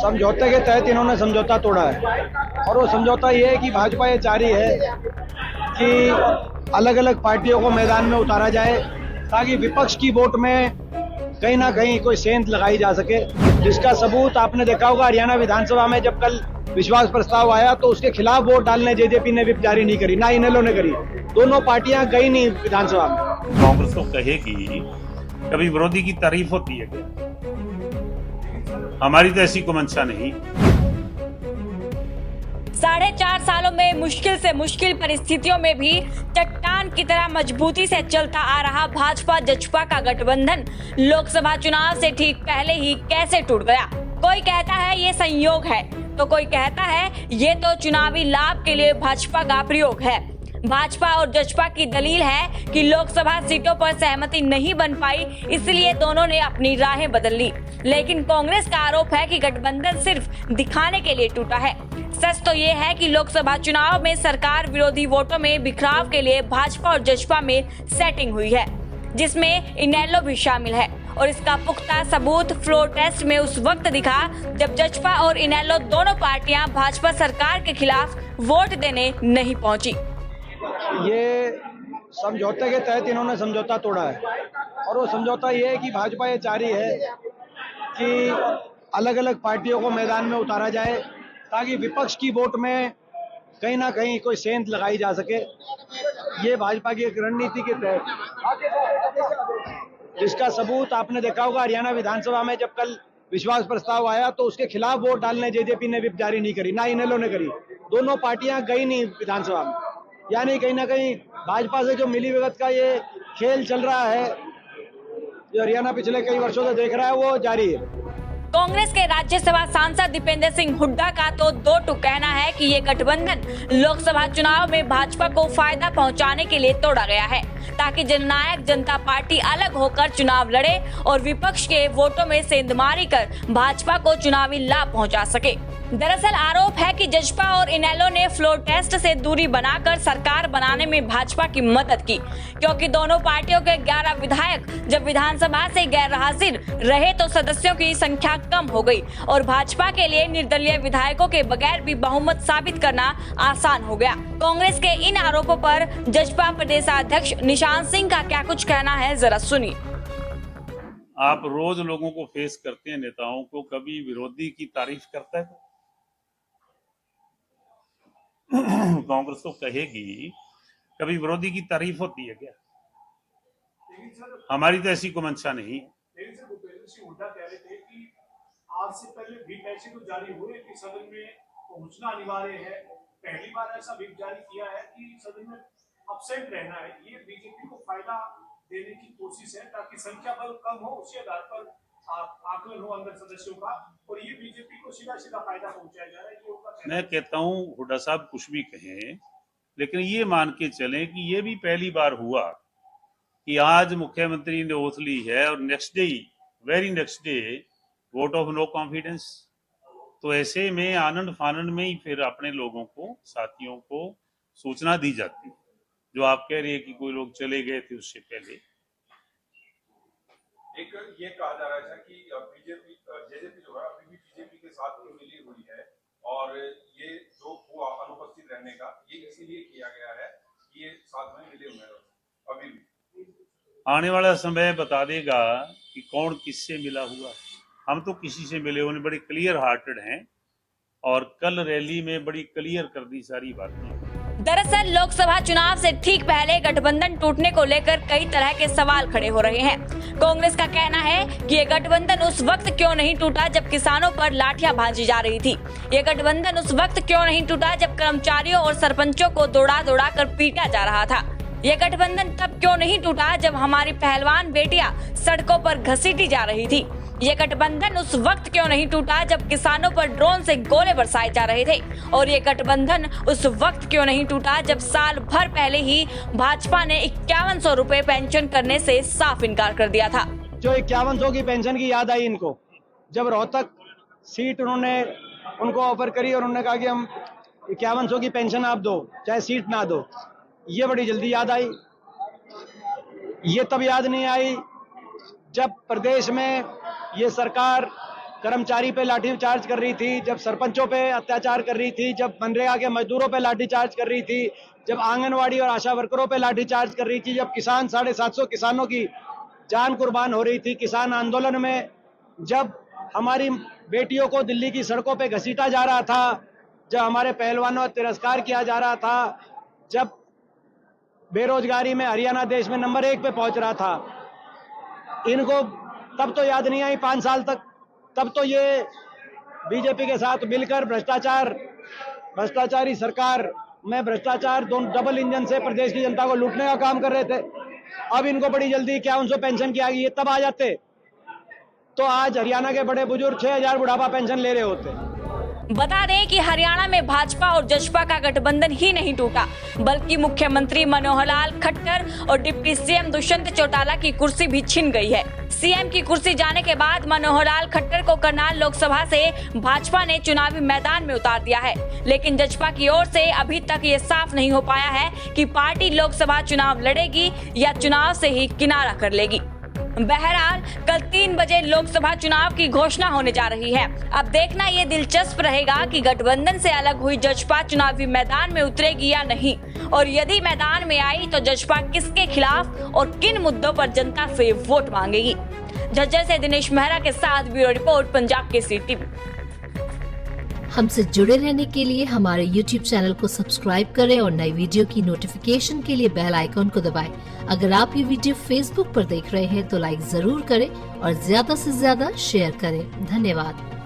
समझौते के तहत इन्होंने समझौता तोड़ा है और वो समझौता ये है कि भाजपा ये चाह रही है कि अलग अलग पार्टियों को मैदान में उतारा जाए ताकि विपक्ष की वोट में कहीं ना कहीं कोई सेंध लगाई जा सके, जिसका सबूत आपने देखा होगा हरियाणा विधानसभा में जब कल विश्वास प्रस्ताव आया तो उसके खिलाफ वोट डालने जेजेपी ने विप जारी नहीं करी, ना इनेलो ने करी। दोनों पार्टियां गई नहीं विधानसभा में। कांग्रेस तो कहेगी कभी विरोधी की तारीफ होती है क्या? हमारी तो ऐसी कोई मंशा नहीं। 4.5 सालों में मुश्किल से मुश्किल परिस्थितियों में भी चट्टान की तरह मजबूती से चलता आ रहा भाजपा जजपा का गठबंधन लोकसभा चुनाव से ठीक पहले ही कैसे टूट गया। कोई कहता है ये संयोग है तो कोई कहता है ये तो चुनावी लाभ के लिए भाजपा का प्रयोग है। भाजपा और जजपा की दलील है कि लोकसभा सीटों पर सहमति नहीं बन पाई, इसलिए दोनों ने अपनी राहें बदल ली। लेकिन कांग्रेस का आरोप है कि गठबंधन सिर्फ दिखाने के लिए टूटा है। सच तो ये है कि लोकसभा चुनाव में सरकार विरोधी वोटों में बिखराव के लिए भाजपा और जजपा में सेटिंग हुई है, जिसमें इनेलो भी शामिल है। और इसका पुख्ता सबूत फ्लोर टेस्ट में उस वक्त दिखा जब जजपा और इनेलो दोनों पार्टियां भाजपा सरकार के खिलाफ वोट देने नहीं पहुंची। ये समझौते के तहत इन्होंने समझौता तोड़ा है और वो समझौता ये है कि भाजपा ये चाह रही है कि अलग अलग पार्टियों को मैदान में उतारा जाए ताकि विपक्ष की वोट में कहीं ना कहीं कोई सेंध लगाई जा सके। ये भाजपा की एक रणनीति के तहत, जिसका सबूत आपने देखा होगा हरियाणा विधानसभा में जब कल विश्वास प्रस्ताव आया तो उसके खिलाफ वोट डालने जेजेपी ने विप जारी नहीं करी, ना इनेलो ने करी। दोनों पार्टियां गई नहीं विधानसभा में, यानी कहीं ना कहीं भाजपा से जो मिली भगत का ये खेल चल रहा है, जो हरियाणा पिछले कई वर्षों से देख रहा है, वो जारी है। कांग्रेस के राज्यसभा सांसद दीपेंद्र सिंह हुड्डा का तो दो टूक कहना है कि ये गठबंधन लोकसभा चुनाव में भाजपा को फायदा पहुंचाने के लिए तोड़ा गया है ताकि जननायक जनता पार्टी अलग होकर चुनाव लड़े और विपक्ष के वोटों में सेंधमारी कर भाजपा को चुनावी लाभ पहुंचा सके। दरअसल आरोप है कि जजपा और इनेलो ने फ्लोर टेस्ट से दूरी बनाकर सरकार बनाने में भाजपा की मदद की, क्योंकि दोनों पार्टियों के 11 विधायक जब विधानसभा से गैर हाजिर रहे तो सदस्यों की संख्या कम हो गई और भाजपा के लिए निर्दलीय विधायकों के बगैर भी बहुमत साबित करना आसान हो गया। कांग्रेस के इन आरोपों पर जजपा प्रदेशाध्यक्ष निशांत सिंह का क्या कुछ कहना है, जरा सुनिए। आप रोज लोगों को फेस करते हैं, नेताओं को, कभी विरोधी की तारीफ करता है? कांग्रेस तो कहेगी कभी विरोधी की तारीफ होती है क्या? हमारी तो ऐसी कोई मंशा नहीं। लेकिन सर भूपेंद्र सिंह हुड्डा कह रहे थे कि आज से पहले व्हिप ऐसे तो जारी हुए कि सदन में पहुंचना अनिवार्य है। पहली बार ऐसा व्हिप जारी किया है कि सदन में अब्सेंट रहना है। ये बीजेपी को फायदा देने की कोशिश है ताकि संख्या बल कम हो, उसी आधार पर आकलन हो अंदर सदस्यों का, और ये बीजेपी को सीधा सीधा फायदा पहुंचाया जा रहा है। ये मैं कहता हूँ हुड्डा साहब कुछ भी कहें, लेकिन ये मान के चलें कि ये भी पहली बार हुआ कि आज मुख्यमंत्री ने ओथ ली है और next day, very next day, vote of no confidence. तो ऐसे में आनंद फानंद में ही फिर अपने लोगों को, साथियों को सूचना दी जाती है। जो आप कह रहे हैं कि कोई लोग चले गए थे उससे पहले, एक ये कहा जा रहा है कि बीजेपी जेजेपी जो है अभी भी बीजेपी के साथ मिली हुई है और ये जो हुआ अनुपस्थित रहने का, ये इसीलिए किया गया है कि ये साथ में मिले हुए हैं। अभी भी आने वाला समय बता देगा कि कौन किससे मिला हुआ। हम तो किसी से मिले हुए, बड़े क्लियर हार्टेड हैं और कल रैली में बड़ी क्लियर कर दी सारी बातें। दरअसल लोकसभा चुनाव से ठीक पहले गठबंधन टूटने को लेकर कई तरह के सवाल खड़े हो रहे हैं। कांग्रेस का कहना है कि ये गठबंधन उस वक्त क्यों नहीं टूटा जब किसानों पर लाठियां भांजी जा रही थी। ये गठबंधन उस वक्त क्यों नहीं टूटा जब कर्मचारियों और सरपंचों को दौड़ा दौड़ा कर पीटा जा रहा था। ये गठबंधन तब क्यों नहीं टूटा जब हमारी पहलवान बेटियां सड़कों पर घसीटी जा रही थी। ये गठबंधन उस वक्त क्यों नहीं टूटा जब किसानों पर ड्रोन से गोले बरसाए जा रहे थे। और ये गठबंधन उस वक्त क्यों नहीं टूटा जब साल भर पहले ही भाजपा ने 5100 रुपए पेंशन करने से साफ इनकार कर दिया था। जो 5100 की पेंशन की याद आई इनको, जब रोहतक सीट उन्होंने उनको ऑफर करी और उन्होंने कहा कि हम 5100 की पेंशन आप दो, चाहे सीट ना दो। ये बड़ी जल्दी याद आई। ये तब याद नहीं आई जब प्रदेश में ये सरकार कर्मचारी पे लाठी चार्ज कर रही थी, जब सरपंचों पे अत्याचार कर रही थी, जब मनरेगा के मजदूरों पे लाठी चार्ज कर रही थी, जब आंगनवाड़ी और आशा वर्करों पे लाठी चार्ज कर रही थी, जब किसान 750 किसानों की जान कुर्बान हो रही थी किसान आंदोलन में, जब हमारी बेटियों को दिल्ली की सड़कों पे घसीटा जा रहा था, जब हमारे पहलवानों का तिरस्कार किया जा रहा था, जब बेरोजगारी में हरियाणा देश में नंबर 1 पे पहुंच रहा था, इनको तब तो याद नहीं आई 5 साल तक। तब तो ये बीजेपी के साथ मिलकर भ्रष्टाचारी सरकार में भ्रष्टाचार दोनों डबल इंजन से प्रदेश की जनता को लूटने का काम कर रहे थे। अब इनको बड़ी जल्दी क्या 900 पेंशन की आ गई, ये तब आ जाते तो आज हरियाणा के बड़े बुजुर्ग 6000 बुढ़ापा पेंशन ले रहे होते। बता दें कि हरियाणा में भाजपा और जसपा का गठबंधन ही नहीं टूटा, बल्कि मुख्यमंत्री मनोहर लाल खट्टर और डिप्टी सीएम दुष्यंत चौटाला की कुर्सी भी छिन गई है। सीएम की कुर्सी जाने के बाद मनोहर लाल खट्टर को करनाल लोकसभा से भाजपा ने चुनावी मैदान में उतार दिया है, लेकिन जसपा की ओर से अभी तक ये साफ नहीं हो पाया है कि पार्टी लोकसभा चुनाव लड़ेगी या चुनाव से ही किनारा कर लेगी। बहरहाल कल 3 बजे लोकसभा चुनाव की घोषणा होने जा रही है। अब देखना ये दिलचस्प रहेगा कि गठबंधन से अलग हुई जसपा चुनावी मैदान में उतरेगी या नहीं, और यदि मैदान में आई तो जसपा किसके खिलाफ और किन मुद्दों पर जनता से वोट मांगेगी। झज्जर से दिनेश मेहरा के साथ bureau report, Punjab Kesari TV. हमसे जुड़े रहने के लिए हमारे YouTube चैनल को सब्सक्राइब करें और नई वीडियो की नोटिफिकेशन के लिए बेल आइकॉन को दबाएं। अगर आप ये वीडियो Facebook पर देख रहे हैं तो लाइक जरूर करें और ज्यादा से ज्यादा शेयर करें। धन्यवाद।